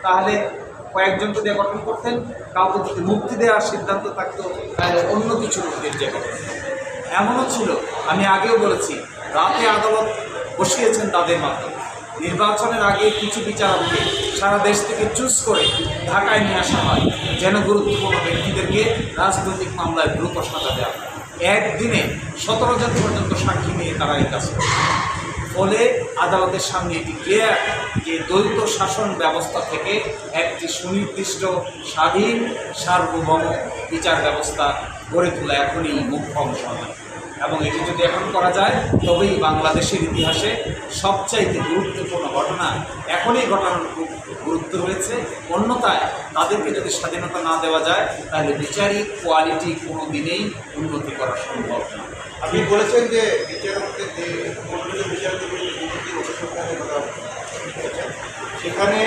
তাহলে কয়েকজনকে দিয়ে গঠন করতেন, কাউকে যদি মুক্তি দেওয়ার সিদ্ধান্ত থাকতো তাহলে অন্য কিছু লোকদের যে গঠন। এমনও ছিল, আমি আগেও বলেছি, রাতে আদালত বসিয়েছেন তাদের মাধ্যমে। নির্বাচনের আগে কিছু বিচারককে সারা দেশ থেকে চুজ করে ঢাকায় নিয়ে আসা হয় যেন গুরুত্বপূর্ণ ব্যক্তিদেরকে রাজনৈতিক মামলায় দ্রুত সাজা দেওয়া হয়। একদিনে 17 জন পর্যন্ত সাক্ষী নিয়ে তারা এই কাজ করে। ফলে আদালতের সামনে এটি ক্লিয়ার যে দ্বৈত শাসন ব্যবস্থা থেকে একটি সুনির্দিষ্ট স্বাধীন সার্বভৌম বিচার ব্যবস্থা গড়ে তোলা এখনই মুখ্য সময়। এবং এটি যদি এখন করা যায় তবেই বাংলাদেশের ইতিহাসে সবচাইতে গুরুত্বপূর্ণ ঘটনা এখনই ঘটানোর খুব গুরুত্ব রয়েছে। অন্যথায় তাদেরকে যদি স্বাধীনতা না দেওয়া যায় তাহলে বিচারিক কোয়ালিটি কোনো দিনেই উন্নতি করা সম্ভব না। আপনি বলেছেন যে বিচারকদের যে বিচারকদের সেখানে